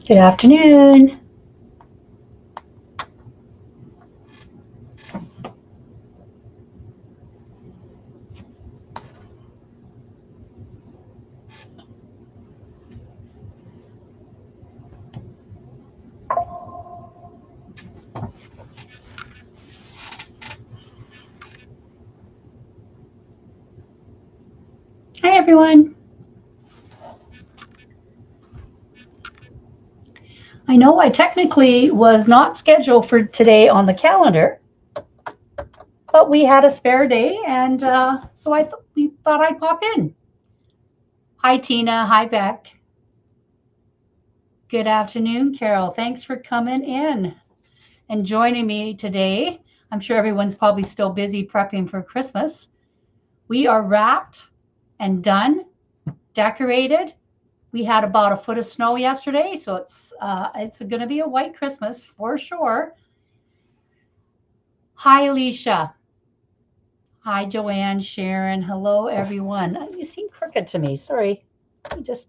Good afternoon. Hi, everyone. I know I technically was not scheduled for today on the calendar, but we had a spare day, and so we thought I'd pop in. Hi, Tina. Hi, Beck. Good afternoon, Carol. Thanks for coming in and joining me today. I'm sure everyone's probably still busy prepping for Christmas. We are wrapped and done, decorated. We had about a foot of snow yesterday, so it's going to be a white Christmas for sure. Hi, Alicia. Hi, Joanne, Sharon. Hello, everyone. You seem crooked to me. Sorry. You just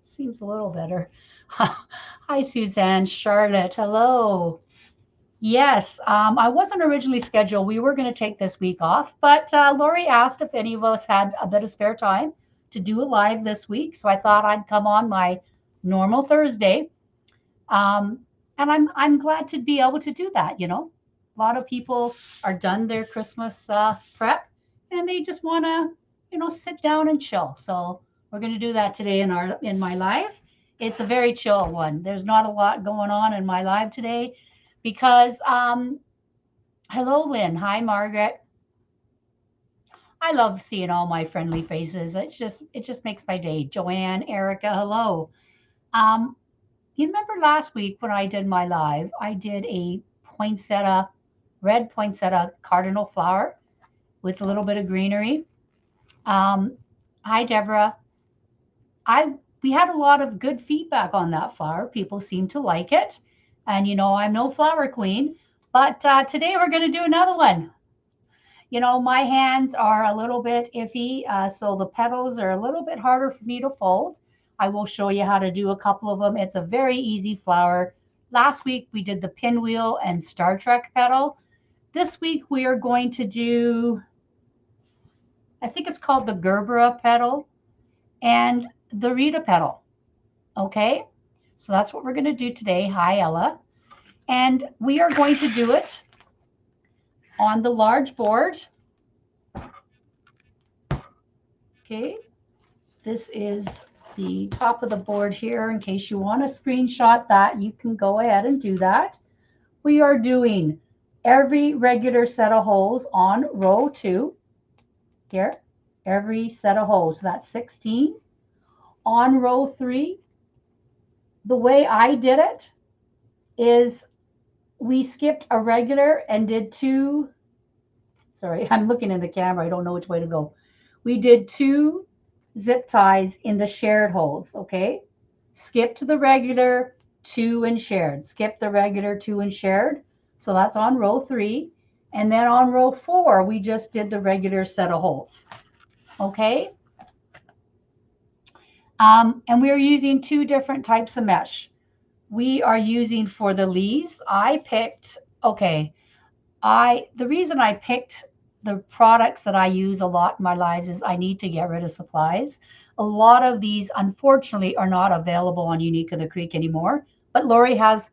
seems a little better. Hi, Suzanne, Charlotte. Hello. Yes, I wasn't originally scheduled. We were going to take this week off, but Lori asked if any of us had a bit of spare time to do a live this week. So I thought I'd come on my normal Thursday. And I'm glad to be able to do that. You know, a lot of people are done their Christmas prep and they just want to, sit down and chill. So we're going to do that today in my live. It's a very chill one. There's not a lot going on in my live today because hello, Lynn. Hi, Margaret. I love seeing all my friendly faces. It just makes my day. Joanne, Erica, hello. Um, you remember last week when I did my live, I did a poinsettia, red poinsettia cardinal flower with a little bit of greenery. Hi, Deborah. We had a lot of good feedback on that flower. People seem to like it. And I'm no flower queen, but today we're going to do another one. My hands are a little bit iffy, so the petals are a little bit harder for me to fold. I will show you how to do a couple of them. It's a very easy flower. Last week we did the pinwheel and Star Trek petal. This week we are going to do, I think it's called the gerber petal and the rita petal. Okay, so that's what we're going to do today. Hi, Ella. And we are going to do it on the large board. Okay, this is the top of the board here. In case you want to screenshot that, you can go ahead and do that. We are doing every regular set of holes on row 2. Here, every set of holes. So that's 16. On row 3, the way I did it is we skipped a regular and did 2. Sorry, I'm looking in the camera. I don't know which way to go. We did 2 zip ties in the shared holes, okay? Skip to the regular, 2 and shared. Skip the regular, 2 and shared. So that's on row 3. And then on row 4, we just did the regular set of holes, okay? And we are using 2 different types of mesh. We are using for the leaves, the reason I picked the products that I use a lot in my lives is I need to get rid of supplies. A lot of these, unfortunately, are not available on Unique of the Creek anymore, but Lori has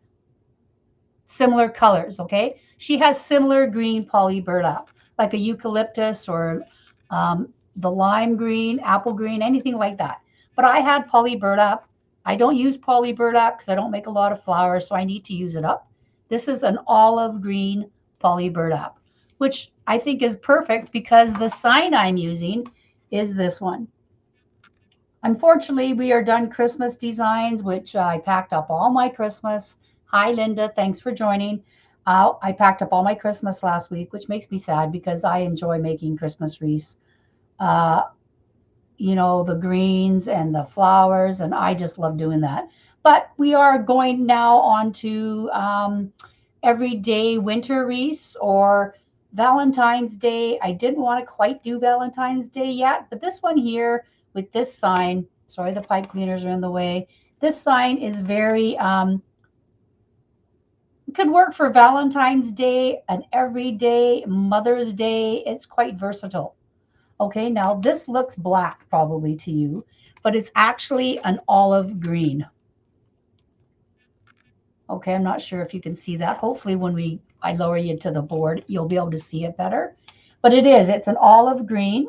similar colors, okay? She has similar green poly burlap, like a eucalyptus or the lime green, apple green, anything like that. But I had poly burlap. I don't use poly burlap because I don't make a lot of flowers, so I need to use it up. This is an olive green poly burlap, which I think is perfect because the sign I'm using is this one. Unfortunately, we are done Christmas designs, which I packed up all my Christmas. Hi, Linda. Thanks for joining. I packed up all my Christmas last week, which makes me sad because I enjoy making Christmas wreaths. The greens and the flowers, and I just love doing that. But we are going now on to everyday winter wreaths or Valentine's Day. I didn't want to quite do Valentine's Day yet, but this one here with this sign Sorry, the pipe cleaners are in the way. This sign is very, could work for Valentine's Day, an everyday, Mother's Day. It's quite versatile. Okay, now this looks black probably to you, but it's actually an olive green. Okay, I'm not sure if you can see that. Hopefully when I lower you to the board, you'll be able to see it better. But it's an olive green.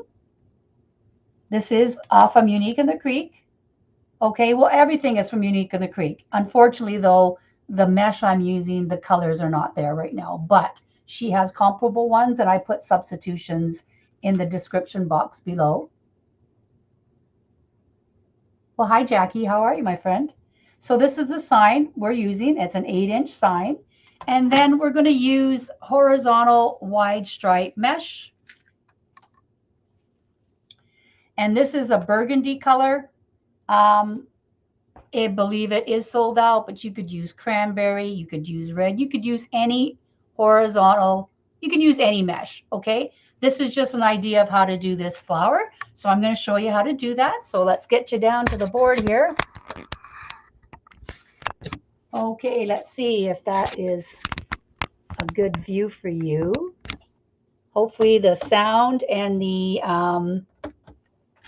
This is from Unique in the Creek. Okay, well, everything is from Unique in the Creek. Unfortunately, though, the mesh I'm using, the colors are not there right now. But she has comparable ones, and I put substitutions in the description box below. Well, hi, Jackie. How are you, my friend? So this is the sign we're using. It's an 8-inch sign. And then we're going to use horizontal wide stripe mesh. And this is a burgundy color. I believe it is sold out, but you could use cranberry, you could use red, you could use any horizontal, you can use any mesh, okay? This is just an idea of how to do this flower. So I'm going to show you how to do that. So let's get you down to the board here. Okay, let's see if that is a good view for you. Hopefully the sound and the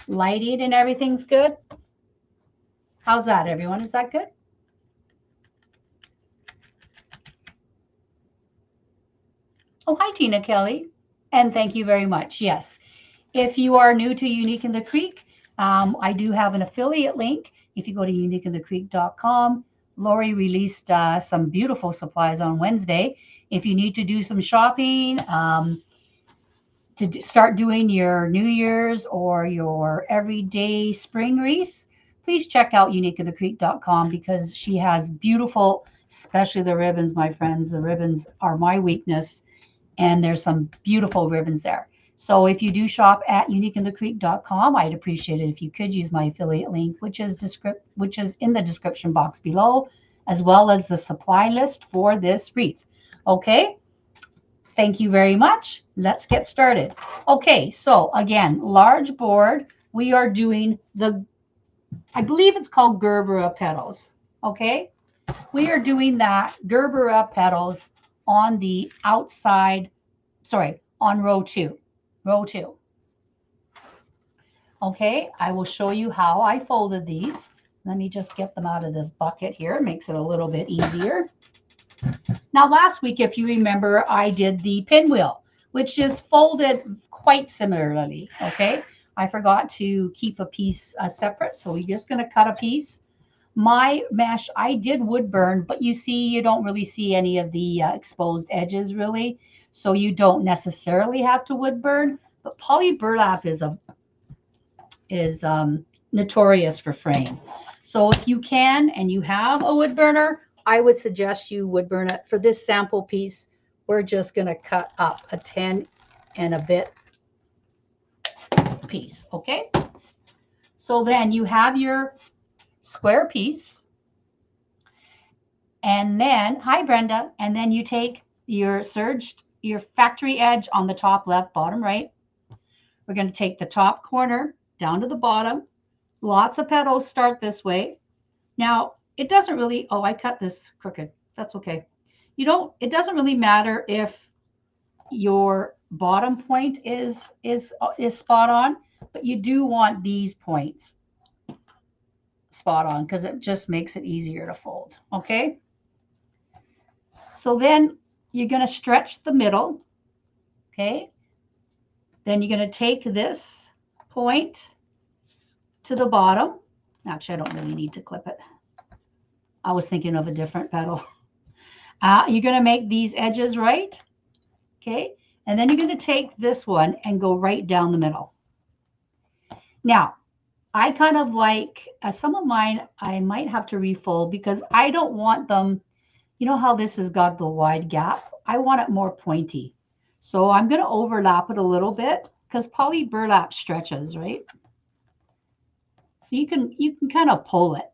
lighting and everything's good. How's that, everyone? Is that good? Oh, hi, Tina Kelly. And thank you very much. Yes. If you are new to Unique in the Creek, I do have an affiliate link. If you go to uniqueinthecreek.com, Lori released some beautiful supplies on Wednesday. If you need to do some shopping, to start doing your New Year's or your everyday spring wreaths, please check out uniqueinthecreek.com because she has beautiful, especially the ribbons, my friends. The ribbons are my weakness, and there's some beautiful ribbons there. So if you do shop at uniqueinthecreek.com, I'd appreciate it if you could use my affiliate link, which is in the description box below, as well as the supply list for this wreath. Okay? Thank you very much. Let's get started. Okay, so again, large board. We are doing I believe it's called gerber petals. Okay? We are doing that gerber petals on the outside, on row 2. Row 2. Okay, I will show you how I folded these. Let me just get them out of this bucket here. It makes it a little bit easier. Now, last week, if you remember, I did the pinwheel, which is folded quite similarly, okay? I forgot to keep a piece separate, so we're just going to cut a piece. My mesh, I did wood burn, but you see, you don't really see any of the exposed edges, really. So you don't necessarily have to wood burn, but poly burlap is notorious for fraying. So if you can and you have a wood burner, I would suggest you wood burn it. For this sample piece, we're just going to cut up a 10 and a bit piece, okay? So then you have your square piece, and then, hi Brenda, and then you take your factory edge on the top left, bottom right. We're going to take the top corner down to the bottom. Lots of petals start this way. Now, it doesn't really, oh, I cut this crooked. That's okay. It doesn't really matter if your bottom point is spot on, but you do want these points spot on because it just makes it easier to fold, okay? So then you're going to stretch the middle, okay? Then you're going to take this point to the bottom. Actually, I don't really need to clip it. I was thinking of a different petal. You're going to make these edges right, okay? And then you're going to take this one and go right down the middle. Now, I kind of like, some of mine, I might have to refold because I don't want them, you know how this has got the wide gap? I want it more pointy. So I'm going to overlap it a little bit because poly burlap stretches, right? So you can kind of pull it.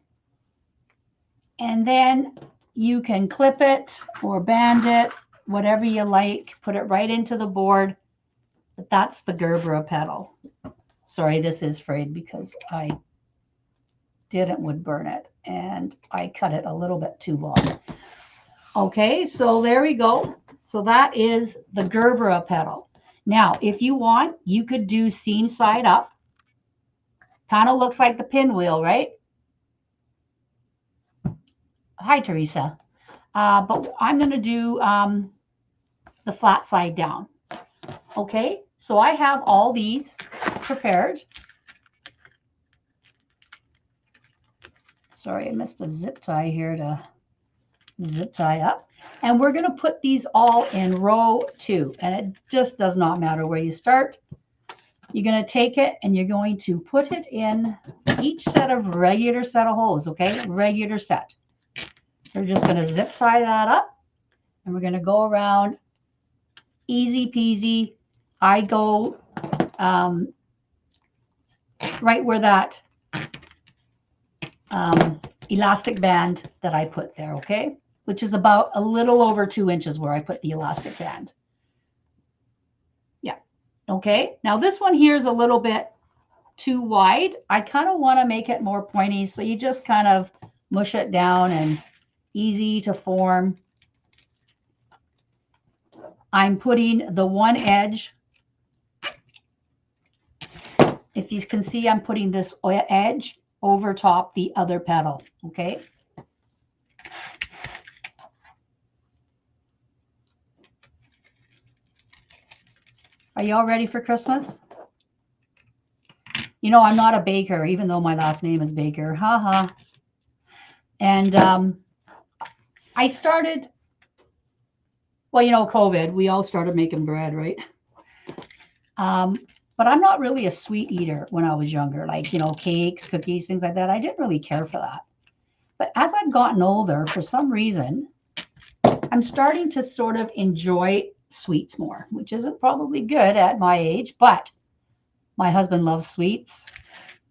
And then you can clip it or band it, whatever you like. Put it right into the board. But that's the gerber petal. Sorry, this is frayed because I didn't would burn it, and I cut it a little bit too long. Okay, so there we go. So that is the gerber petal. Now, if you want, you could do seam side up. Kind of looks like the pinwheel, right? Hi, Teresa. But I'm going to do the flat side down. Okay, so I have all these prepared. Sorry, I missed a zip tie here to zip tie up. And we're going to put these all in row 2. And it just does not matter where you start. You're going to take it and you're going to put it in each set of regular set of holes, okay? Regular set. We're just going to zip tie that up. And we're going to go around easy peasy. I go right where that elastic band that I put there, okay? Which is about a little over 2 inches where I put the elastic band. Yeah, okay. Now this one here is a little bit too wide. I kind of want to make it more pointy, so you just kind of mush it down and easy to form. I'm putting the one edge. If you can see, I'm putting this edge over top the other petal, okay? Are you all ready for Christmas? You know, I'm not a baker, even though my last name is Baker. Haha. And I started, well, you know, COVID, we all started making bread, right? But I'm not really a sweet eater when I was younger, like, you know, cakes, cookies, things like that. I didn't really care for that. But as I've gotten older, for some reason, I'm starting to sort of enjoy sweets more, which isn't probably good at my age, but my husband loves sweets.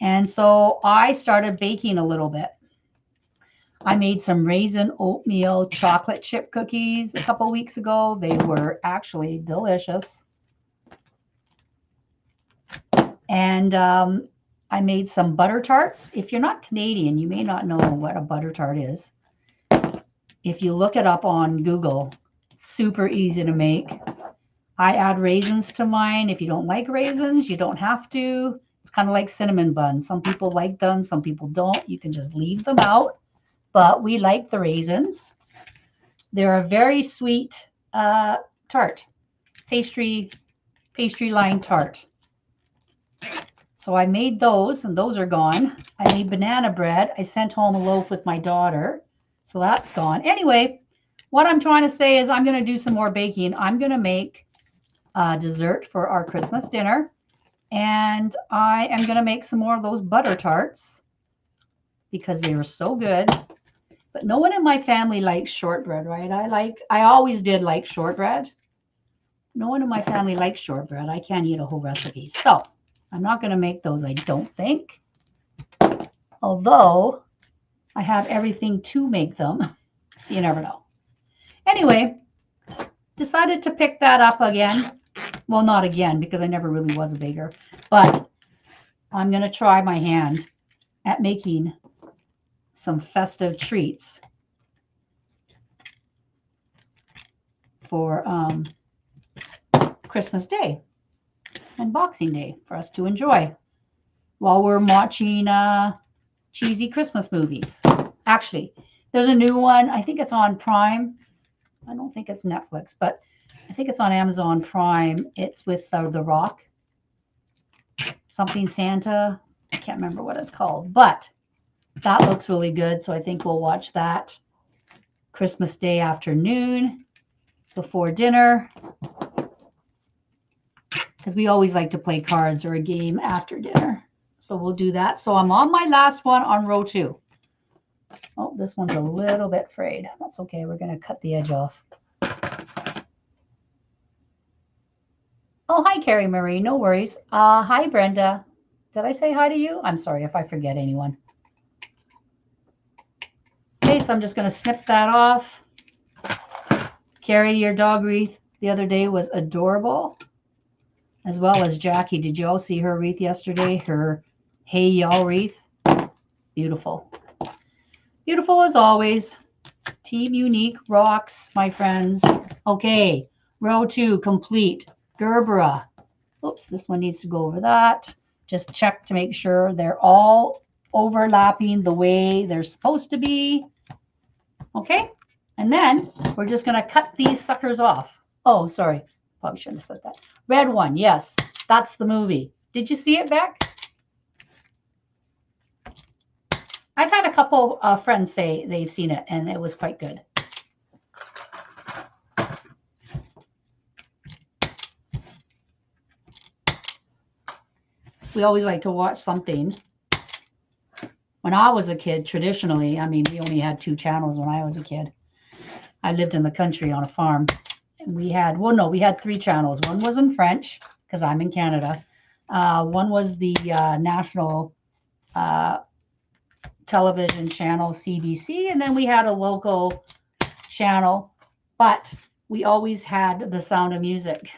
And so I started baking a little bit. I made some raisin oatmeal chocolate chip cookies a couple weeks ago. They were actually delicious. And I made some butter tarts. If you're not Canadian, you may not know what a butter tart is. If you look it up on Google, it's super easy to make. I add raisins to mine. If you don't like raisins, you don't have to. It's kind of like cinnamon buns. Some people like them, some people don't. You can just leave them out. But we like the raisins. They're a very sweet tart, pastry lined tart. So I made those, and those are gone. I made banana bread. I sent home a loaf with my daughter, so that's gone. Anyway, what I'm trying to say is I'm going to do some more baking. I'm going to make dessert for our Christmas dinner, and I am going to make some more of those butter tarts because they were so good. But no one in my family likes shortbread, right? I always did like shortbread. No one in my family likes shortbread. I can't eat a whole recipe. So I'm not going to make those, I don't think. Although I have everything to make them. So you never know. Anyway, decided to pick that up again. Well, not again, because I never really was a baker. But I'm going to try my hand at making some festive treats for Christmas Day and Boxing Day for us to enjoy while we're watching cheesy Christmas movies. Actually, there's a new one. I think it's on Prime. I don't think it's Netflix, but I think it's on Amazon Prime. It's with The Rock. Something Santa. I can't remember what it's called, but that looks really good. So I think we'll watch that Christmas Day afternoon before dinner, because we always like to play cards or a game after dinner. So we'll do that. So I'm on my last one on row 2. Oh, this one's a little bit frayed. That's okay. We're going to cut the edge off. Oh, hi, Carrie Marie. No worries. Hi, Brenda. Did I say hi to you? I'm sorry if I forget anyone. Okay, so I'm just going to snip that off. Carrie, your dog wreath the other day was adorable, as well as Jackie. Did you all see her wreath yesterday? Her Hey Y'all wreath? Beautiful. Beautiful as always. Team Unique rocks, my friends. Okay, row 2 complete. Gerber. Oops, this one needs to go over that. Just check to make sure they're all overlapping the way they're supposed to be. Okay, and then we're just going to cut these suckers off. Oh, sorry. Probably shouldn't have said that. Red one, yes, that's the movie. Did you see it, Beck? I've had a couple of friends say they've seen it, and it was quite good. We always like to watch something. When I was a kid, traditionally, I mean, we only had 2 channels when I was a kid. I lived in the country on a farm. And we had, well, no, we had 3 channels. One was in French, because I'm in Canada. One was the national television channel, CBC. And then we had a local channel. But we always had The Sound of Music.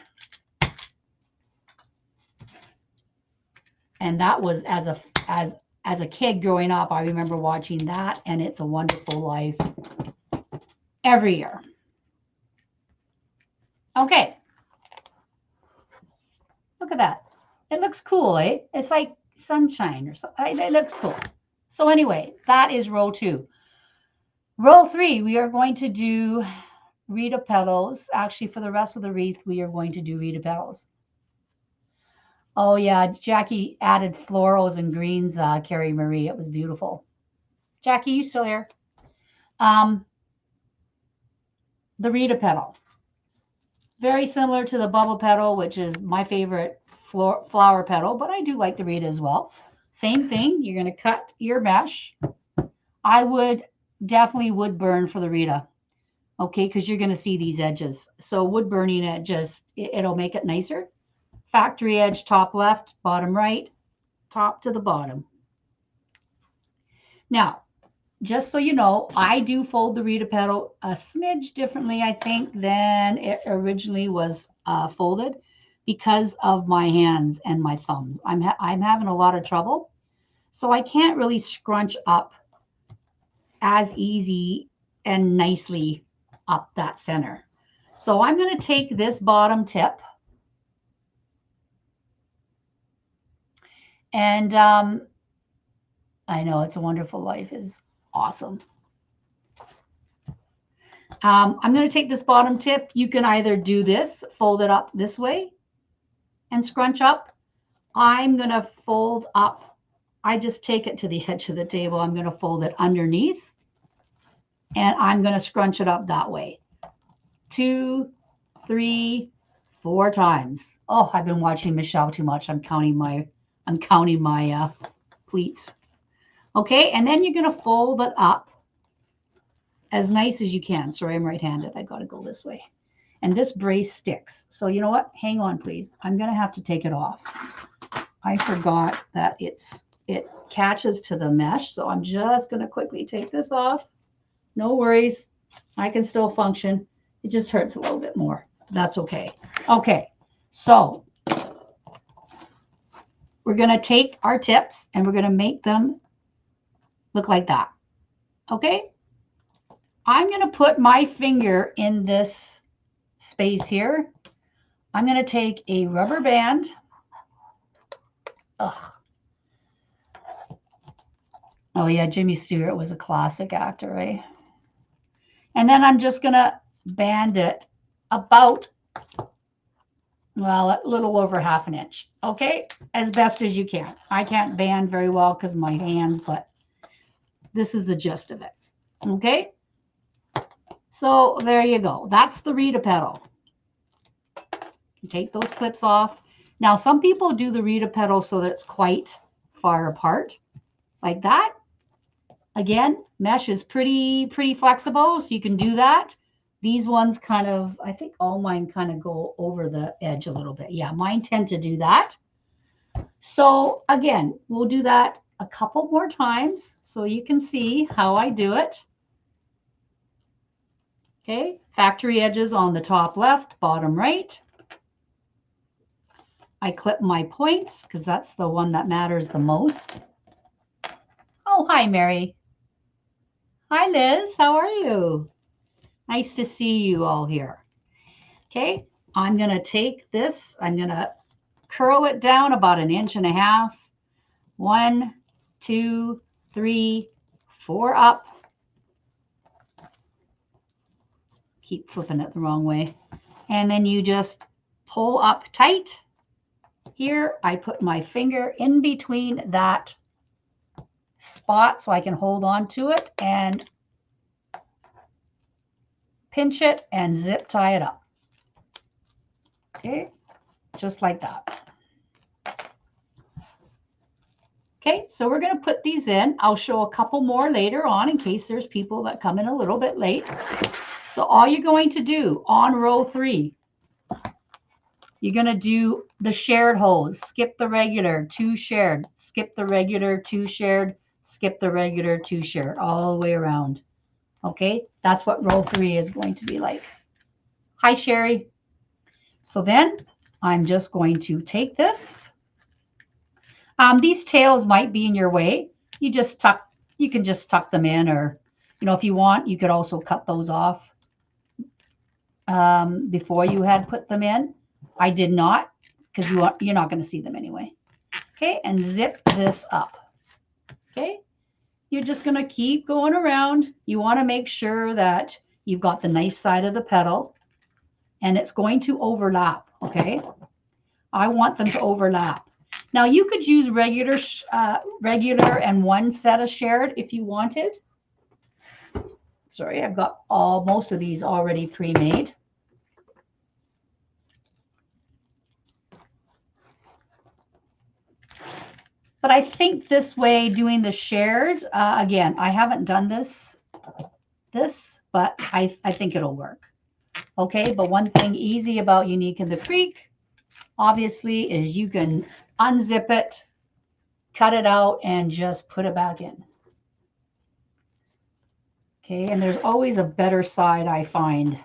And that was as a kid growing up, I remember watching that and It's a Wonderful Life every year. Okay. Look at that. It looks cool, eh? It's like sunshine or something. It looks cool. So anyway, that is row 2. Row 3, we are going to do Rita petals. Actually, for the rest of the wreath, we are going to do Rita petals. Oh, yeah, Jackie added florals and greens, Carrie Marie. It was beautiful. Jackie, you still here? The Rita petal. Very similar to the bubble petal, which is my favorite flower petal, but I do like the Rita as well. Same thing. You're going to cut your mesh. I would definitely wood burn for the Rita, okay, because you're going to see these edges. So wood burning it it'll make it nicer. Factory edge, top left, bottom right, top to the bottom. Now, just so you know, I do fold the Rita petal a smidge differently, I think, than it originally was folded because of my hands and my thumbs. I'm having a lot of trouble, so I can't really scrunch up as easy and nicely up that center. So I'm going to take this bottom tip and I know It's a Wonderful Life is awesome. I'm going to take this bottom tip. You can either do this, fold it up this way and scrunch up. I'm going to fold up. I just take it to the edge of the table. I'm going to fold it underneath and I'm going to scrunch it up that way. 2, 3, 4 times. Oh, I've been watching Michelle too much. I'm counting my pleats. Okay, and then you're going to fold it up as nice as you can. Sorry, I'm right-handed. I got to go this way. And this brace sticks. So you know what? Hang on, please. I'm going to have to take it off. I forgot that it catches to the mesh. So I'm just going to quickly take this off. No worries. I can still function. It just hurts a little bit more. That's okay. Okay, so we're going to take our tips and we're going to make them look like that. Okay? I'm going to put my finger in this space here. I'm going to take a rubber band. Ugh. Oh, yeah, Jimmy Stewart was a classic actor, right? And then I'm just going to band it about, well, a little over ½ an inch. Okay? As best as you can. I can't band very well because of my hands, but this is the gist of it. Okay? So there you go. That's the Rita petal. You take those clips off. Now, some people do the Rita petal so that it's quite far apart, like that. Again, mesh is pretty flexible, so you can do that. These ones kind of, I think all mine kind of go over the edge a little bit. Yeah, mine tend to do that. So again, we'll do that a couple more times so you can see how I do it. Okay, factory edges on the top left, bottom right. I clip my points because that's the one that matters the most. Oh, Oh, hi, Mary. Hi, Liz. How are you? Nice to see you all here. Okay, I'm going to take this. I'm going to curl it down about 1.5 inches. 1, 2, 3, 4 up. Keep flipping it the wrong way. And then you just pull up tight. Here, I put my finger in between that spot so I can hold on to it and pinch it and zip tie it up. Okay, just like that. Okay, so we're going to put these in. I'll show a couple more later on in case there's people that come in a little bit late. So all you're going to do on row 3, you're going to do the shared hose, skip the regular, 2 shared, skip the regular, 2 shared, skip the regular, 2 shared, all the way around. Okay, that's what row 3 is going to be like. Hi, Sherry. So then I'm just going to take this. These tails might be in your way. You can just tuck them in, or, if you want, you could also cut those off before you had put them in. I did not, because you're not going to see them anyway. Okay, and zip this up. Okay, you're just going to keep going around. You want to make sure that you've got the nice side of the petal, and it's going to overlap. Okay, I want them to overlap. Now you could use regular and 1 set of shared if you wanted. Sorry, I've got most of these already pre-made. But I think this way, doing the shared, again, I haven't done this, but I think it'll work. Okay, but one thing easy about Unique in the Creek, obviously, is you can unzip it, cut it out, and just put it back in. Okay, and there's always a better side, I find.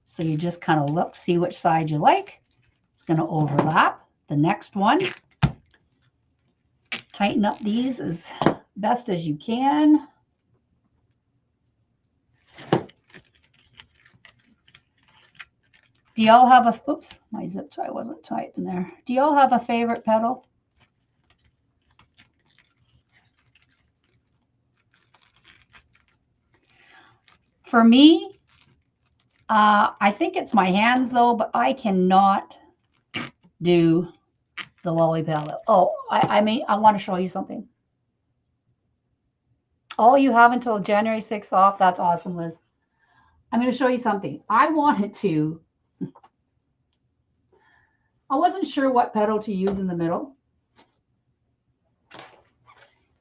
So you just kind of look, see which side you like. It's going to overlap. The next one, tighten up these as best as you can. Do y'all have a, oops, my zip tie wasn't tight in there. Do y'all have a favorite petal? For me, I think it's my hands though, but I cannot do the lolly petal. Oh, I want to show you something. Oh, you have until January 6th off. That's awesome, Liz. I'm going to show you something. I wasn't sure what petal to use in the middle.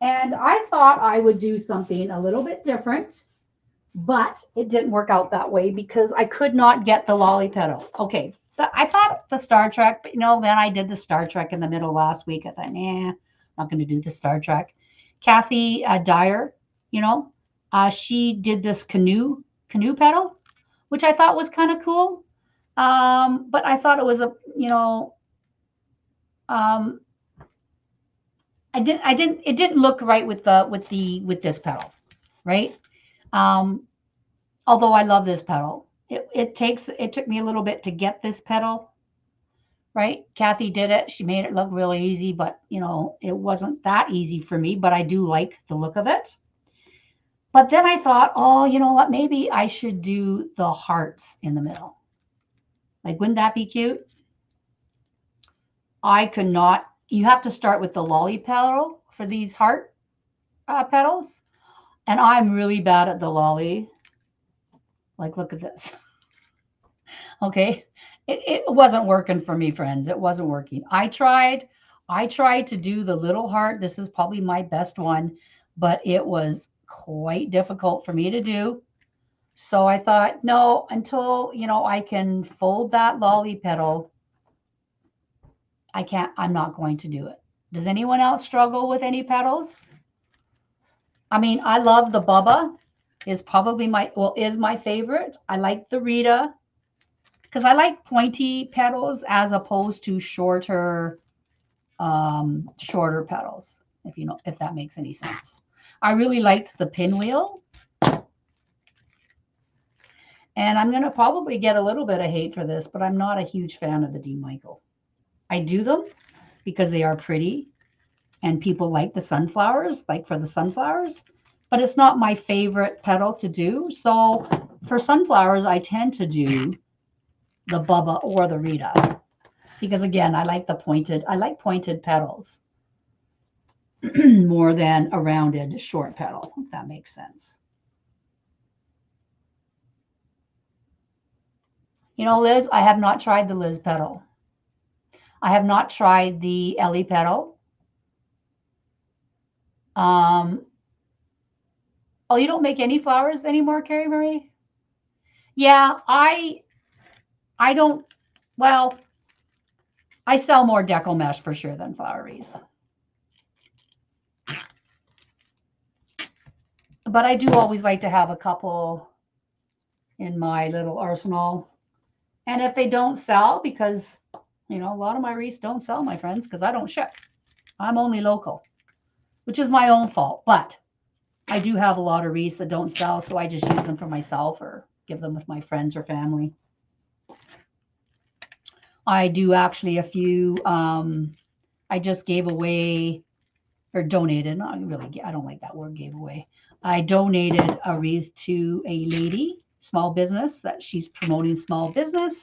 And I thought I would do something a little bit different, but it didn't work out that way because I could not get the lolly petal. Okay, I thought the Star Trek, but then I did the Star Trek in the middle last week. I thought, nah, I'm not going to do the Star Trek. Kathy Dyer, she did this canoe petal, which I thought was kind of cool. But I thought it was it didn't look right with this petal, right? Although I love this petal, it took me a little bit to get this petal, right? Kathy did it. She made it look really easy, but it wasn't that easy for me, but I do like the look of it. But then I thought, oh, you know what? Maybe I should do the hearts in the middle. Like, wouldn't that be cute? I could not. You have to start with the lolly petal for these heart petals. And I'm really bad at the lolly. Like, look at this. Okay. It wasn't working for me, friends. It wasn't working. I tried to do the little heart. This is probably my best one, but it was quite difficult for me to do. So I thought, no, until, I can fold that lolly petal, I'm not going to do it. Does anyone else struggle with any petals? I mean, I love the Bubba, is my favorite. I like the Rita because I like pointy petals as opposed to shorter petals. if you know, if that makes any sense. I really liked the pinwheel. And I'm going to probably get a little bit of hate for this, but I'm not a huge fan of the D. Michael. I do them because they are pretty and people like the sunflowers, like for the sunflowers, but it's not my favorite petal to do. So for sunflowers, I tend to do the Bubba or the Rita because again, I like pointed petals more than a rounded short petal, if that makes sense. You know, Liz, I have not tried the Liz petal. I have not tried the Ellie petal. Oh, you don't make any flowers anymore, Carrie Marie? Yeah, I don't, well, I sell more deco mesh for sure than flower wreaths. But I do always like to have a couple in my little arsenal. And if they don't sell, because, you know, a lot of my wreaths don't sell, my friends, because I don't ship. I'm only local, which is my own fault. But I do have a lot of wreaths that don't sell, so I just use them for myself or give them with my friends or family. I do actually a few, I just gave away or donated, not really, I don't like that word, gave away. I donated a wreath to a lady, small business, that she's promoting small business.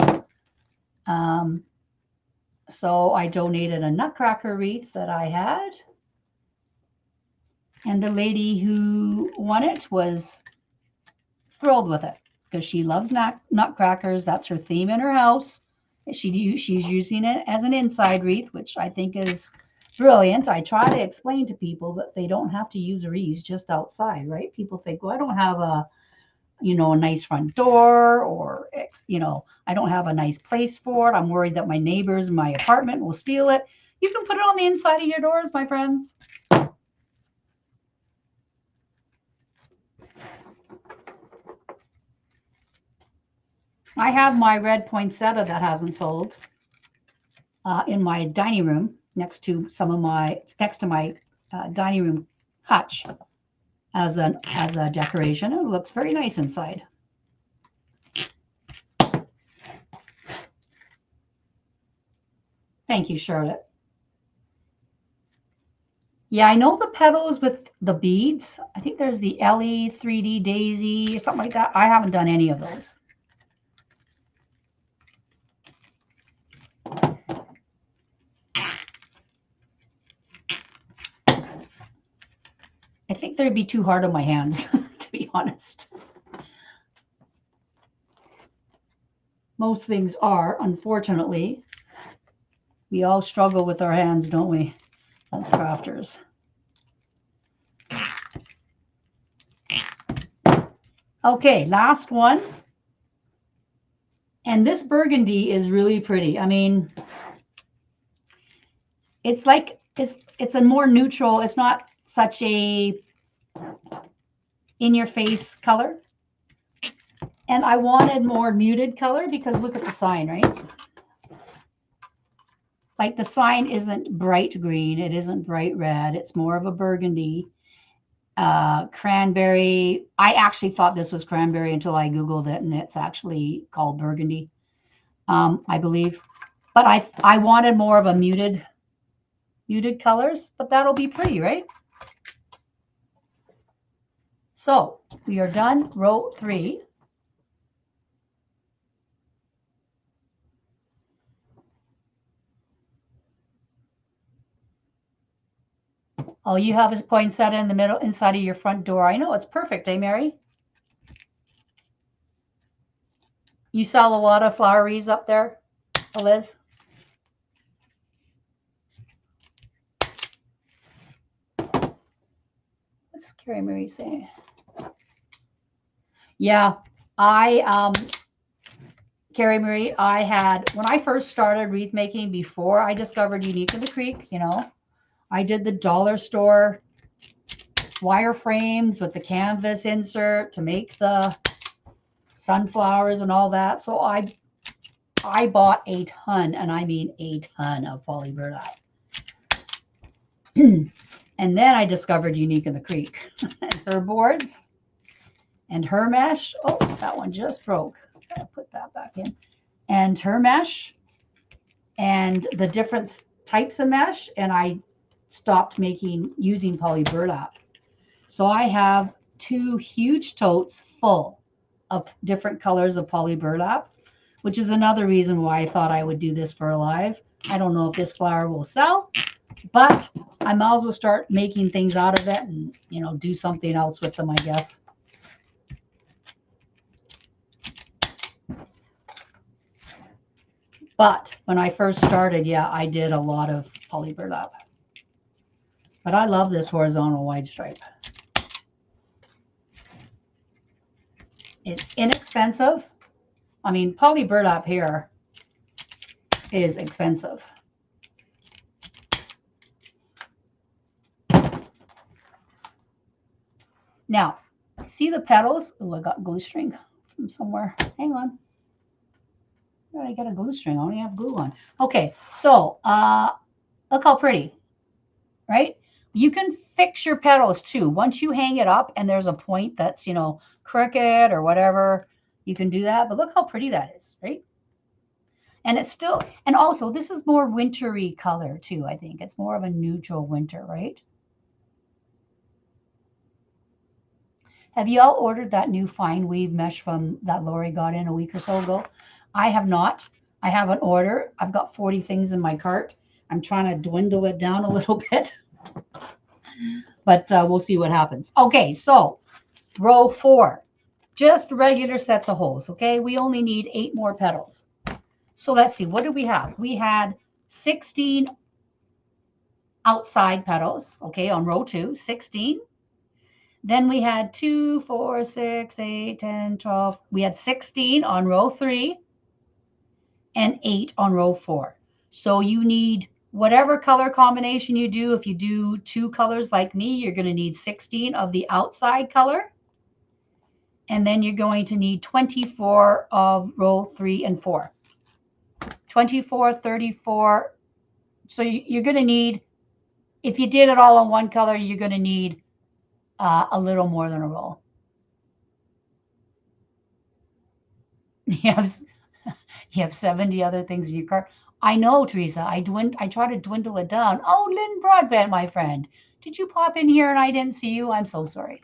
So I donated a nutcracker wreath that I had. And the lady who won it was thrilled with it because she loves nutcrackers. That's her theme in her house. She's using it as an inside wreath, which I think is brilliant. I try to explain to people that they don't have to use a wreath just outside, right? People think, well, I don't have a, you know, a nice front door, or, you know, I don't have a nice place for it. I'm worried that my neighbors in my apartment will steal it. You can put it on the inside of your doors, my friends. I have my red poinsettia that hasn't sold in my dining room next to my dining room hutch as a decoration. It looks very nice inside. Thank you, Charlotte. Yeah, I know the petals with the beads. I think there's the Ellie 3D Daisy or something like that. I haven't done any of those. I think they'd be too hard on my hands, to be honest. Most things are, unfortunately. We all struggle with our hands, don't we, as crafters? Okay, last one. And this burgundy is really pretty. I mean, it's like, it's a more neutral, it's not such a in-your-face color. And I wanted more muted color because look at the sign, right? Like the sign isn't bright green, it isn't bright red, it's more of a burgundy. Cranberry. I actually thought this was cranberry until I Googled it, and it's actually called burgundy, I believe. But I wanted more of a muted colors, but that'll be pretty, right? So we are done row 3. Oh, you have a poinsettia in the middle, inside of your front door. I know, it's perfect, eh, Mary? You sell a lot of flower wreaths up there, Liz? What's Carrie Marie saying? Yeah, Carrie Marie, I had, when I first started wreath making, before I discovered Unique in the Creek, you know, I did the dollar store wire frames with the canvas insert to make the sunflowers and all that. So I bought a ton, and I mean a ton of poly burlap. And then I discovered Unique in the Creek and her boards and her mesh. Oh, that one just broke. Gotta put that back in. And her mesh and the different types of mesh. And I stopped using poly burlap. So I have 2 huge totes full of different colors of poly burlap, which is another reason why I thought I would do this for a live. I don't know if this flower will sell, but I might as well start making things out of it and, you know, do something else with them, I guess. But when I first started, yeah, I did a lot of poly burlap. But I love this horizontal wide stripe. It's inexpensive. I mean, poly burlap here is expensive. Now, see the petals? Oh, I got glue string from somewhere. Hang on. Where did I get a glue string? I only have glue on. Okay, so look how pretty, right? You can fix your petals too. Once you hang it up and there's a point that's, you know, crooked or whatever, you can do that. But look how pretty that is, right? And it's still, and also this is more wintry color too, I think. It's more of a neutral winter, right? Have you all ordered that new fine weave mesh from that Lori got in a week or so ago? I have not. I have an order. I've got 40 things in my cart. I'm trying to dwindle it down a little bit, but we'll see what happens. Okay, so row 4, just regular sets of holes. Okay, we only need 8 more petals. So let's see, what did we have? We had 16 outside petals, okay, on row 2, 16. Then we had 2, 4, 6, 8, 10, 12. We had 16 on row 3 and 8 on row 4. So you need whatever color combination you do. If you do 2 colors like me, you're going to need 16 of the outside color. And then you're going to need 24 of row 3 and 4. 24, 34. So you're going to need, if you did it all in one color, you're going to need a little more than a roll. You have 70 other things in your cart. I know, Teresa. I try to dwindle it down. Oh, Lynn Broadbent, my friend. Did you pop in here and I didn't see you? I'm so sorry.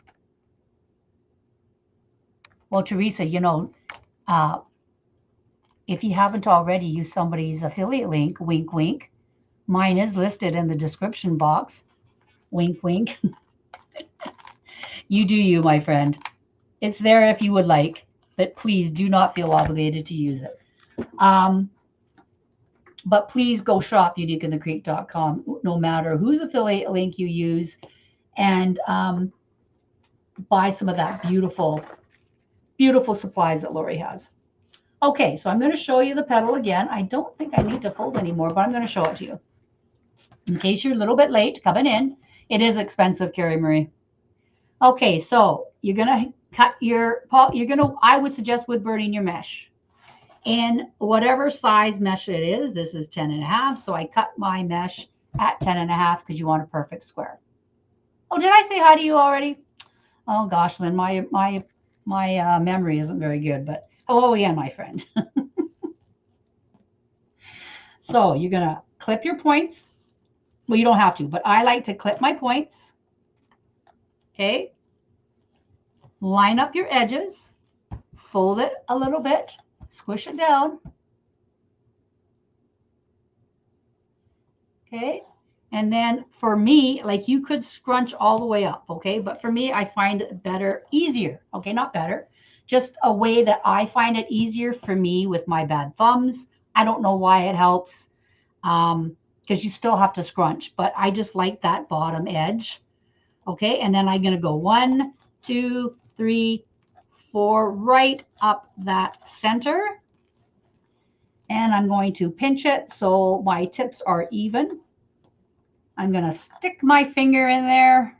Well, Teresa, you know, if you haven't already used somebody's affiliate link, wink, wink, mine is listed in the description box. Wink, wink. You do you, my friend. It's there if you would like, but please do not feel obligated to use it. But please go shop uniqueinthecreek.com, no matter whose affiliate link you use, and buy some of that beautiful, beautiful supplies that Lori has. Okay, so I'm going to show you the petal again. I don't think I need to fold anymore, but I'm going to show it to you. In case you're a little bit late coming in, it is expensive, Carrie Marie. Okay, so you're going to cut your, I would suggest wood burning your mesh. In whatever size mesh it is, this is 10.5, so I cut my mesh at 10.5 because you want a perfect square. Oh, did I say hi to you already? Oh gosh, Lynn, my memory isn't very good, but hello again, my friend. So you're gonna clip your points. Well, you don't have to, but I like to clip my points. Okay. Line up your edges, fold it a little bit, squish it down. Okay. And then for me, like you could scrunch all the way up, okay? But for me, I find it better, easier, okay? Not better, just a way that I find it easier for me with my bad thumbs. I don't know why it helps, because you still have to scrunch, but I just like that bottom edge, okay? And then I'm gonna go 1, 2, 3, 4, right up that center. And I'm going to pinch it so my tips are even. I'm going to stick my finger in there,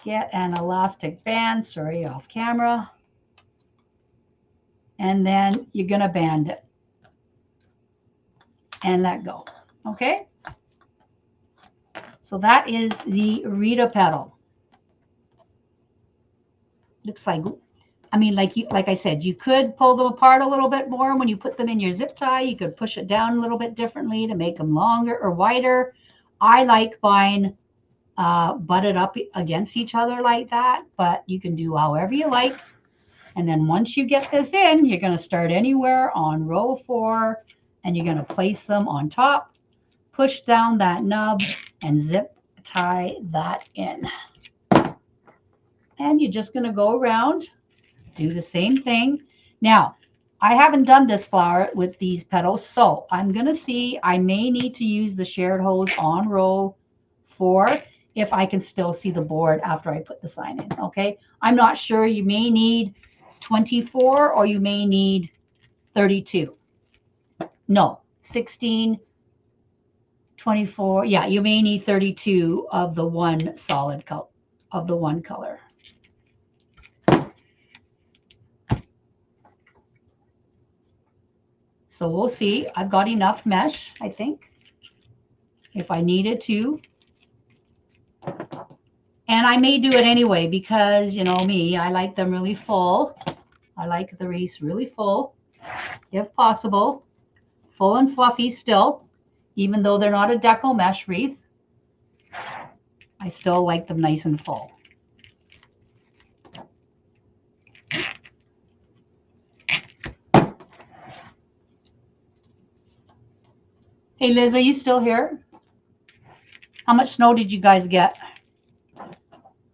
get an elastic band, sorry, off camera, and then you're going to band it and let go, okay? So that is the Rita petal. Looks like, I mean, like I said, you could pull them apart a little bit more when you put them in your zip tie. You could push it down a little bit differently to make them longer or wider. I like mine butted up against each other like that, but you can do however you like. And then once you get this in, you're going to start anywhere on row 4, and you're going to place them on top, push down that nub, and zip tie that in. And you're just going to go around, do the same thing. Now, I haven't done this flower with these petals, so I'm going to see, I may need to use the shared hose on row 4 if I can still see the board after I put the sign in, okay? I'm not sure. You may need 24 or you may need 32. No, 16, 24. Yeah, you may need 32 of the one solid color, of the one color. So we'll see. I've got enough mesh, I think, if I needed to. And I may do it anyway because, you know me, I like them really full. I like the wreaths really full, if possible. Full and fluffy still, even though they're not a deco mesh wreath. I still like them nice and full. Hey, Liz, are you still here? How much snow did you guys get?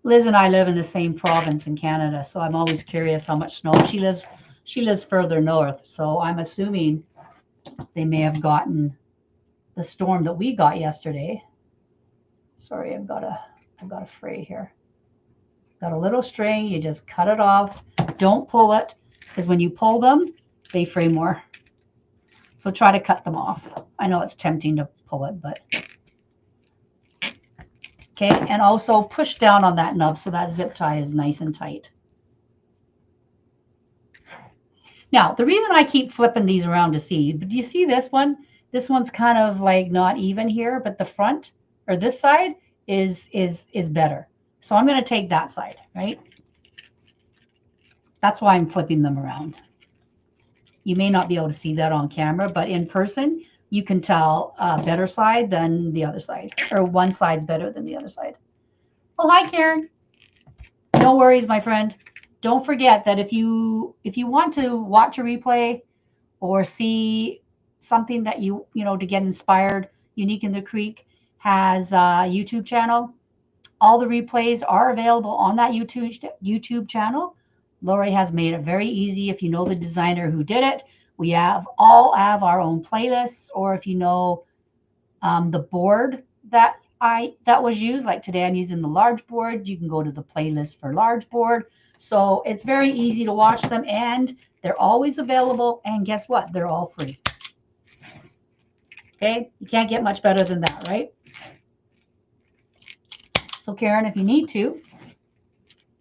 Liz and I live in the same province in Canada, so I'm always curious how much snow. She lives further north, so I'm assuming they may have gotten the storm that we got yesterday. Sorry, I've got a fray here. Got a little string, you just cut it off. Don't pull it, because when you pull them, they fray more. So try to cut them off. I know it's tempting to pull it, but okay. And also push down on that nub so that zip tie is nice and tight. Now, the reason I keep flipping these around to see, but do you see this one? This one's kind of like not even here, but the front or this side is better. So I'm going to take that side, right? That's why I'm flipping them around. You may not be able to see that on camera, but in person, you can tell a better side than the other side, or one side's better than the other side. Oh, hi, Karen. No worries, my friend. Don't forget that if you want to watch a replay or see something that you know to get inspired, Unique in the Creek has a YouTube channel. All the replays are available on that YouTube channel. Lori has made it very easy. If you know the designer who did it, we all have our own playlists, or if you know the board that was used, like today I'm using the large board, you can go to the playlist for large board. So it's very easy to watch them, and they're always available. And guess what? They're all free. Okay, you can't get much better than that, right? So Karen, if you need to,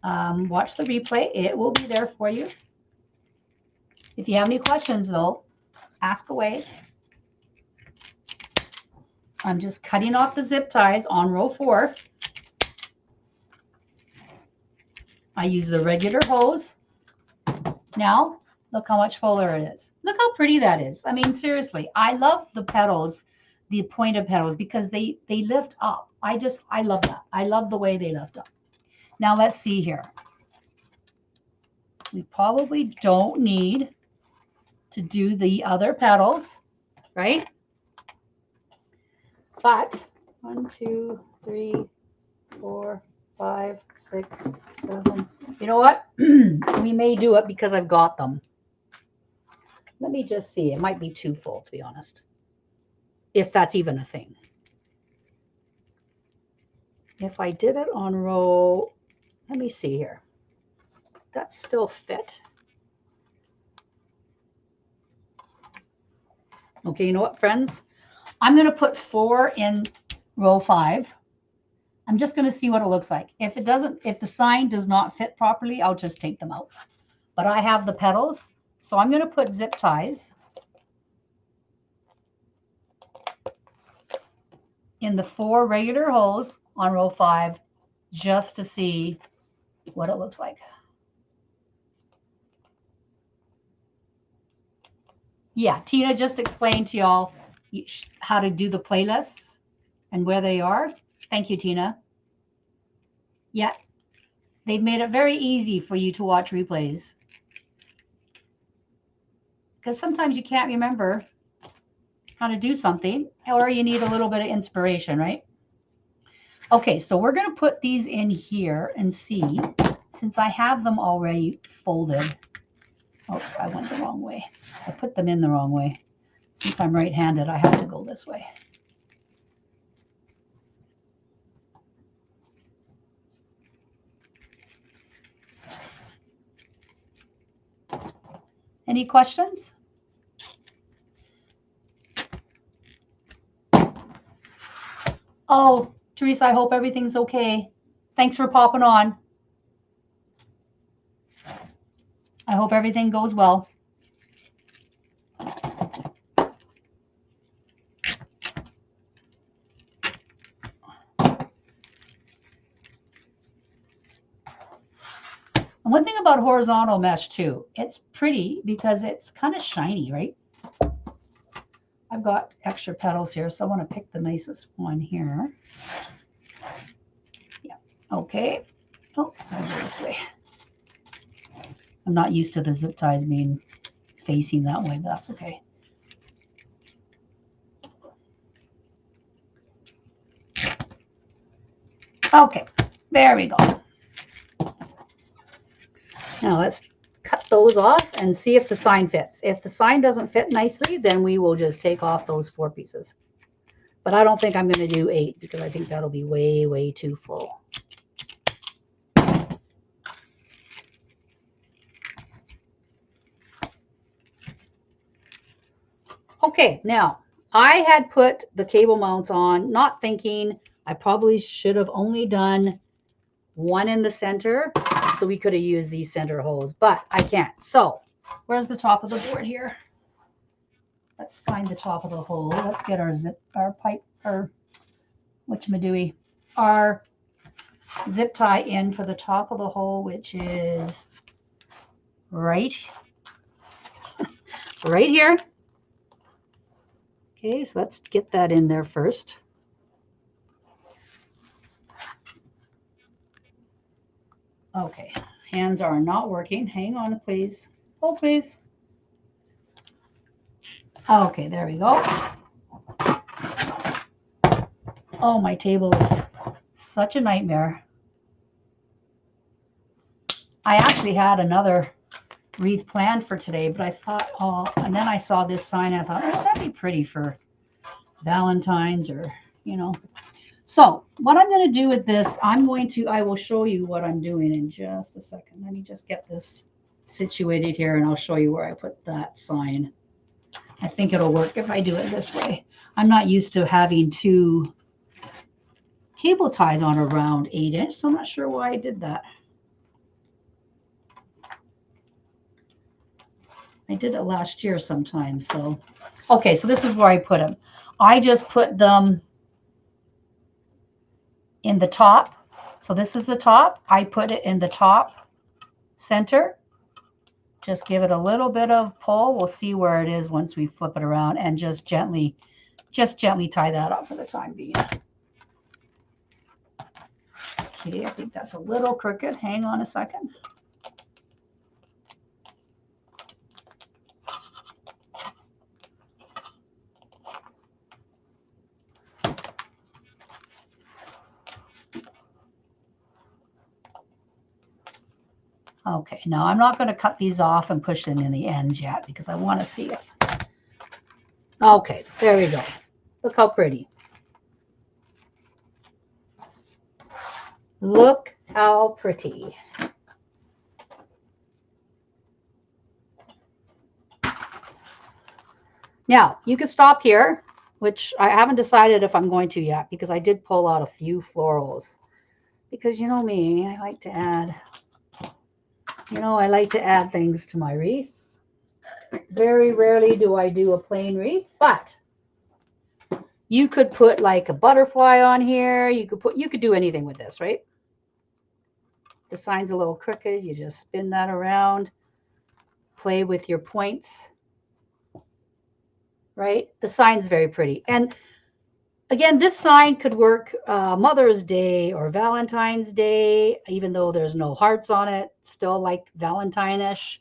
watch the replay. It will be there for you. If you have any questions, though, ask away. I'm just cutting off the zip ties on row 4. I use the regular hose. Now, look how much fuller it is. Look how pretty that is. I mean, seriously, I love the petals, the pointed petals, because they lift up. I love that. I love the way they lift up. Now, let's see here. We probably don't need to do the other petals, right? But 1, 2, 3, 4, 5, 6, 7. You know what? We may do it because I've got them. Let me just see. It might be too full, to be honest. If that's even a thing. If I did it on row, let me see here. That still fit. Okay, you know what, friends? I'm going to put 4 in row 5. I'm just going to see what it looks like. If the sign does not fit properly, I'll just take them out. But I have the petals, so I'm going to put zip ties. in the 4 regular holes on row 5 just to see what it looks like. Yeah, Tina just explained to y'all how to do the playlists and where they are. Thank you, Tina. Yeah, they've made it very easy for you to watch replays. Because sometimes you can't remember how to do something, or you need a little bit of inspiration, right? Okay, so we're going to put these in here and see, since I have them already folded. Oops, I went the wrong way. I put them in the wrong way. Since I'm right-handed, I have to go this way. Any questions? Oh, Teresa, I hope everything's okay. Thanks for popping on. I hope everything goes well. And one thing about horizontal mesh too, it's pretty because it's kind of shiny, right? I've got extra petals here, so I want to pick the nicest one here. Yeah, okay. Oh, I'll go this way. I'm not used to the zip ties being facing that way, but that's okay. Okay, there we go. Now let's cut those off and see if the sign fits. If the sign doesn't fit nicely, then we will just take off those 4 pieces. But I don't think I'm going to do 8 because I think that'll be way, way too full. Okay, now I had put the cable mounts on, not thinking I probably should have only done 1 in the center, so we could have used these center holes, but I can't. So where's the top of the board here? Let's find the top of the hole. Let's get our pipe, or whatchamadooey, our zip tie in for the top of the hole, which is right here. Okay, so let's get that in there first. Okay, hands are not working. Hang on, please. Oh, please. Okay, there we go. Oh, my table is such a nightmare. I actually had another wreath planned for today, but I thought, oh, and then I saw this sign and I thought, oh, that'd be pretty for Valentine's, or, you know. So what I'm going to do with this, I will show you what I'm doing in just a second. Let me just get this situated here and I'll show you where I put that sign. I think it'll work if I do it this way. I'm not used to having 2 cable ties on a round 8-inch, so I'm not sure why I did that. I did it last year sometime, so. Okay, so this is where I put them. I just put them in the top. So this is the top. I put it in the top center. Just give it a little bit of pull. We'll see where it is once we flip it around, and just gently tie that up for the time being. Okay, I think that's a little crooked. Hang on a second. Okay, now I'm not going to cut these off and push them in the ends yet because I want to see it. Okay, there we go. Look how pretty. Look how pretty. Now, you could stop here, which I haven't decided if I'm going to yet because I did pull out a few florals. Because you know me, I like to add, I like to add things to my wreaths. Very rarely do I do a plain wreath, but You could put like a butterfly on here. You could do anything with this, right? The sign's a little crooked. You just spin that around. Play with your points, right? The sign's very pretty. And again, this sign could work Mother's Day or Valentine's Day, even though there's no hearts on it. Still like Valentine-ish.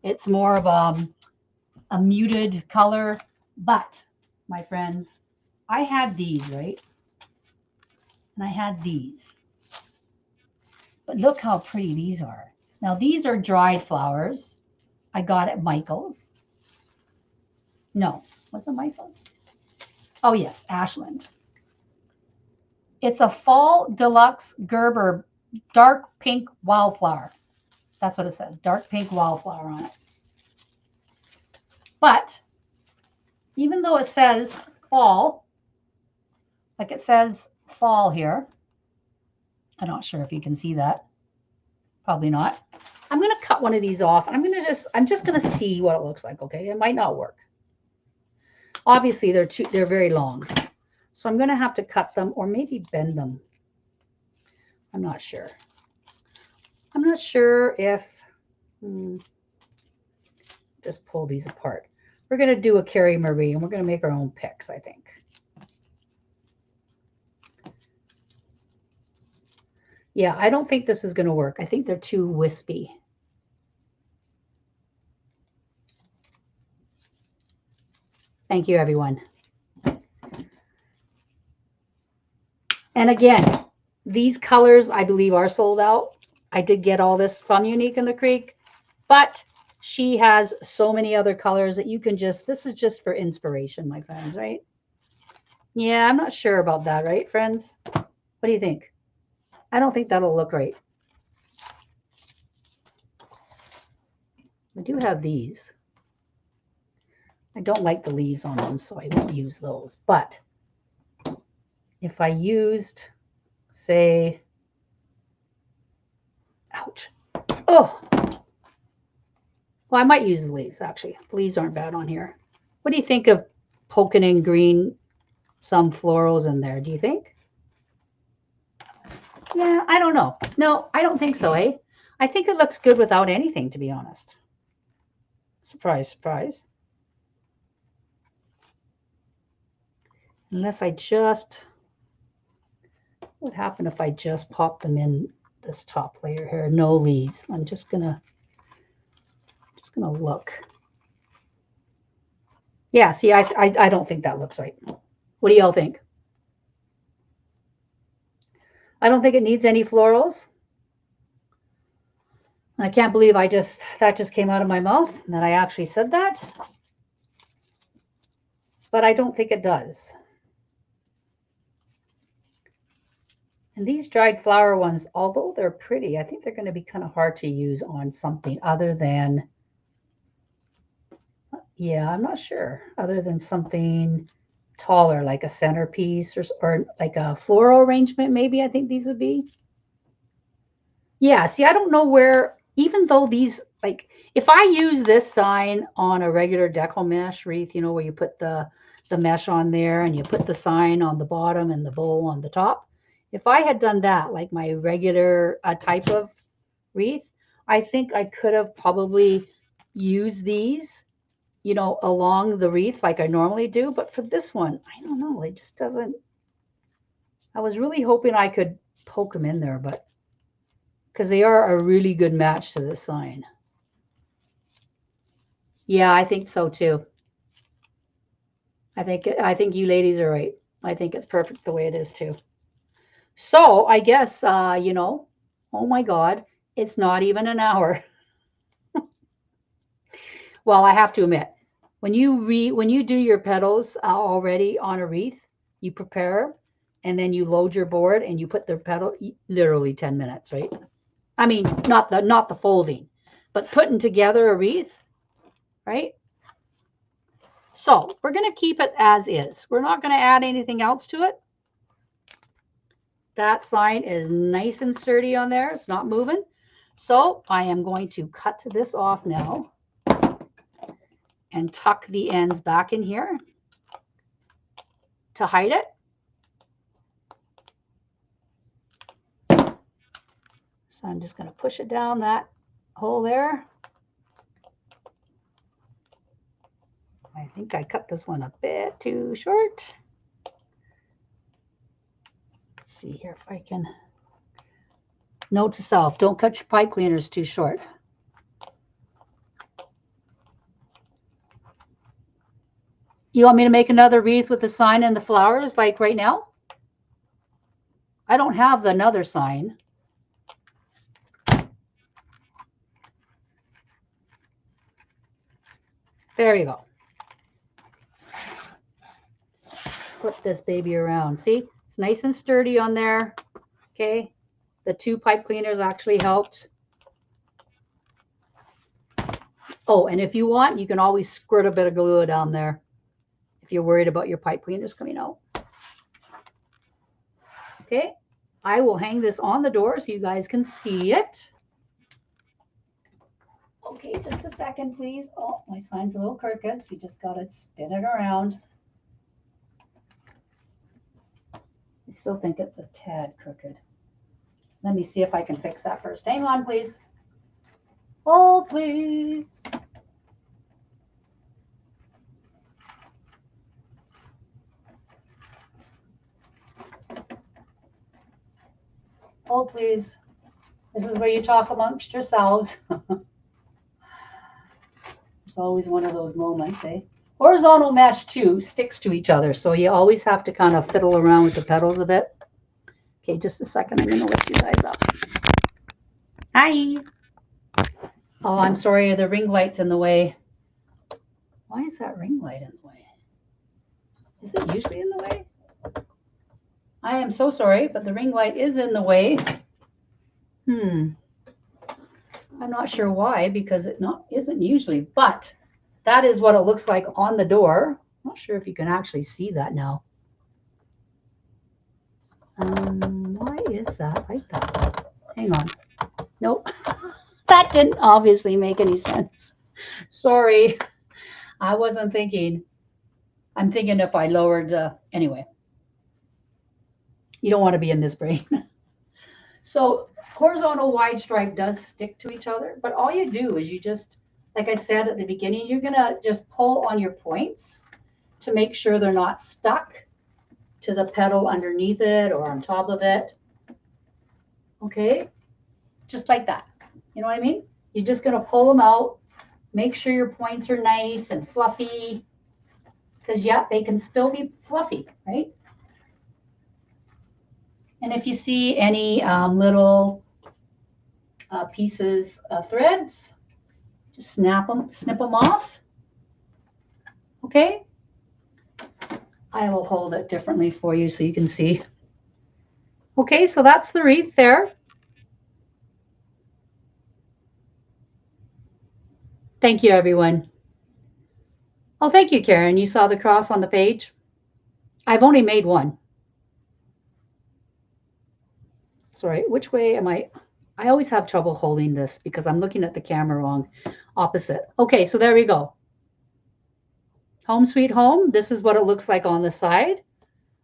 It's more of a muted color. But, my friends, I had these, right? And I had these. But look how pretty these are. Now, these are dried flowers. I got at Michael's. No, was it Michael's? Oh, yes, Ashland. It's a fall deluxe gerber, dark pink wildflower. That's what it says, dark pink wildflower on it. But even though it says fall, like it says fall here, I'm not sure if you can see that. Probably not. I'm going to cut one of these off. I'm just going to see what it looks like, okay? It might not work. Obviously, they're very long. So I'm going to have to cut them or maybe bend them. I'm not sure. I'm not sure if just pull these apart. We're going to do a Carrie Marie and we're going to make our own picks, I think. Yeah, I don't think this is going to work. I think they're too wispy. Thank you, everyone. And again, these colors, I believe, are sold out. I did get all this from Unique in the Creek, but she has so many other colors that you can just, this is just for inspiration, my friends, right? Yeah, I'm not sure about that, right, friends? What do you think? I don't think that'll look right. I do have these. I don't like the leaves on them, so I won't use those. But if I used, say, ouch. Oh, well, I might use the leaves, actually. The leaves aren't bad on here. What do you think of poking in green, some florals in there? Do you think? Yeah, I don't know. No, I don't think so, eh? I think it looks good without anything, to be honest. Surprise, surprise. Unless I just, what would happen if I just pop them in this top layer here? No leaves. I'm just gonna look. Yeah, see, I don't think that looks right. What do y'all think? I don't think it needs any florals. I can't believe that just came out of my mouth and that I actually said that. But I don't think it does. And these dried flower ones, although they're pretty, I think they're going to be kind of hard to use on something other than, yeah, I'm not sure, other than something taller, like a centerpiece or like a floral arrangement, maybe I think these would be. Yeah, see, I don't know where, even though these, like, if I use this sign on a regular deco mesh wreath, you know, where you put the mesh on there and you put the sign on the bottom and the bow on the top, if I had done that, like my regular type of wreath, I think I could have probably used these, you know, along the wreath like I normally do. But for this one, I don't know. It just doesn't. I was really hoping I could poke them in there, but because they are a really good match to this sign. Yeah, I think so too. I think you ladies are right. I think it's perfect the way it is too. So I guess, you know, oh my God, it's not even an hour. Well, I have to admit, when you do your petals already on a wreath, you prepare and then you load your board and you put the petal, literally 10 minutes, right? I mean, not the folding, but putting together a wreath, right? So we're going to keep it as is. We're not going to add anything else to it. That sign is nice and sturdy on there. It's not moving. So I am going to cut this off now and tuck the ends back in here. to hide it. So I'm just going to push it down that hole there. I think I cut this one a bit too short. Let's see here if I can. Note to self, don't cut your pipe cleaners too short. You want me to make another wreath with the sign and the flowers like right now? I don't have another sign. There you go. Flip this baby around. See, it's nice and sturdy on there. Okay. The two pipe cleaners actually helped. Oh, and if you want, you can always squirt a bit of glue down there if you're worried about your pipe cleaners coming out. Okay. I will hang this on the door so you guys can see it. Okay, just a second, please. Oh, my sign's a little crooked, so we just got to spin it around. I still think it's a tad crooked. Let me see if I can fix that first. Hang on, please. Oh, please. Oh, please. This is where you talk amongst yourselves. There's always one of those moments, eh? Horizontal mesh, too, sticks to each other, so you always have to kind of fiddle around with the petals a bit. Okay, just a second. I'm going to lift you guys up. Hi. Oh, I'm sorry. The ring light's in the way. Why is that ring light in the way? Is it usually in the way? I am so sorry, but the ring light is in the way. I'm not sure why, because it isn't usually, but that is what it looks like on the door. I'm not sure if you can actually see that now. Why is that like that? Hang on. Nope. That didn't obviously make any sense. Sorry. I wasn't thinking. I'm thinking if I lowered, anyway. You don't want to be in this brain. So horizontal wide stripe does stick to each other, but all you do is you just, like I said at the beginning, you're going to just pull on your points to make sure they're not stuck to the petal underneath it or on top of it. Okay, just like that. You know what I mean? You're just going to pull them out, make sure your points are nice and fluffy, because yeah, they can still be fluffy, right? And if you see any little pieces of threads, just snip them off. Okay. I will hold it differently for you so you can see. Okay, so that's the wreath there. Thank you, everyone. Oh, thank you, Karen. You saw the cross on the page? I've only made one. Sorry, which way am I? I always have trouble holding this because I'm looking at the camera wrong. Opposite. Okay, so there we go. Home sweet home. This is what it looks like on the side.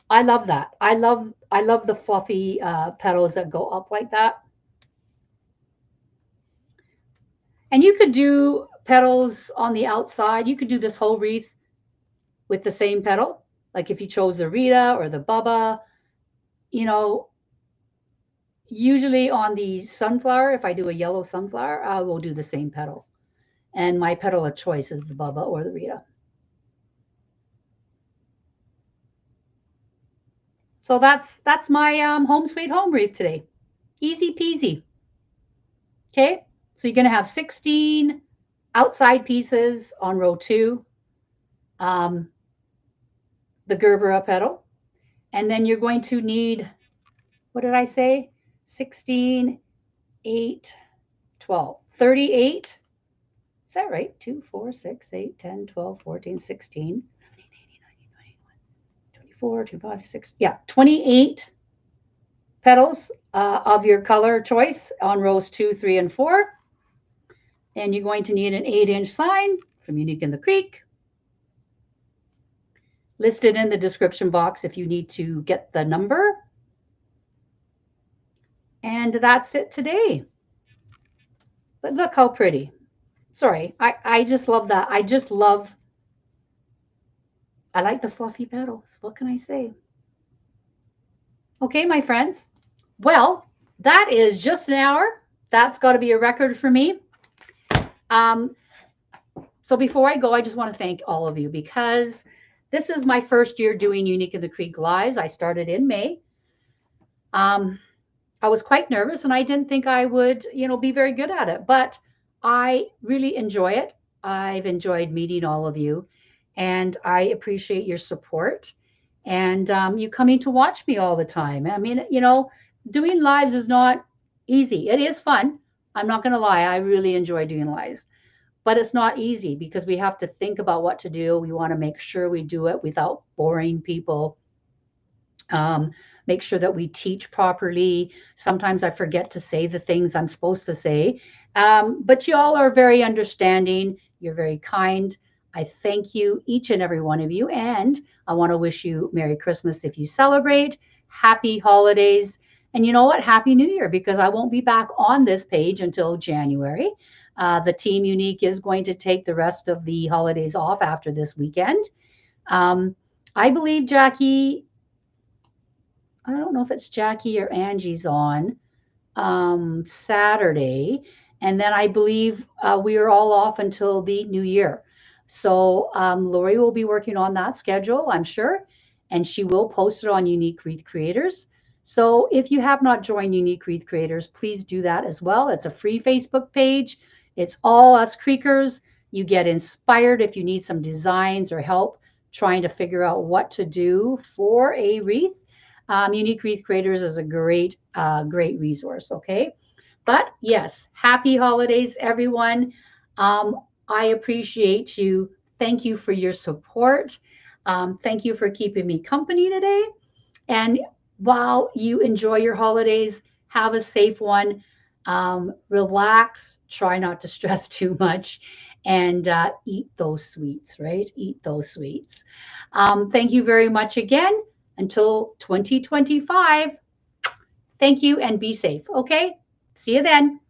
I love that. I love the fluffy petals that go up like that. And you could do petals on the outside. You could do this whole wreath with the same petal. Like if you chose the Rita or the Bubba, you know, usually on the sunflower, if I do a yellow sunflower, I will do the same petal. And my petal of choice is the Bubba or the Rita. So that's my home sweet home wreath today. Easy peasy. Okay, so you're going to have 16 outside pieces on row 2, the gerber petal, and then you're going to need, what did I say? 16, 8, 12, 38. Is that right? 2, 4, 6, 8, 10, 12, 14, 16, 17, 18, 19, 20, 24, 25, 6. Yeah, 28 petals of your color choice on rows 2, 3, and 4. And you're going to need an 8-inch sign from Unique in the Creek. listed in the description box if you need to get the number. And that's it today. But look how pretty. Sorry, I just love that. I like the fluffy petals. What can I say? Okay, my friends. Well, that is just an hour. That's got to be a record for me. So before I go, I just want to thank all of you because this is my first year doing Unique in the Creek Lives. I started in May. I was quite nervous and I didn't think I would, be very good at it, but I really enjoy it. I've enjoyed meeting all of you and I appreciate your support and you coming to watch me all the time. I mean, doing lives is not easy. It is fun. I'm not going to lie. I really enjoy doing lives, but it's not easy because we have to think about what to do. We want to make sure we do it without boring people. Make sure that we teach properly. Sometimes I forget to say the things I'm supposed to say. But you all are very understanding. You're very kind. I thank you, each and every one of you. And I want to wish you Merry Christmas if you celebrate. Happy holidays. And you know what? Happy New Year, because I won't be back on this page until January. The Team Unique is going to take the rest of the holidays off after this weekend. I believe Jackie, I don't know if it's Jackie or Angie's on Saturday. And then I believe we are all off until the new year. So Lori will be working on that schedule, I'm sure. And she will post it on Unique Wreath Creators. So if you have not joined Unique Wreath Creators, please do that as well. It's a free Facebook page. It's all us Creekers. You get inspired if you need some designs or help trying to figure out what to do for a wreath. Unique Wreath Creators is a great resource, okay? But yes, happy holidays, everyone. I appreciate you. Thank you for your support. Thank you for keeping me company today. And while you enjoy your holidays, have a safe one. Relax, try not to stress too much, and eat those sweets, right? Eat those sweets. Thank you very much again. Until 2025, thank you and be safe, okay? See you then.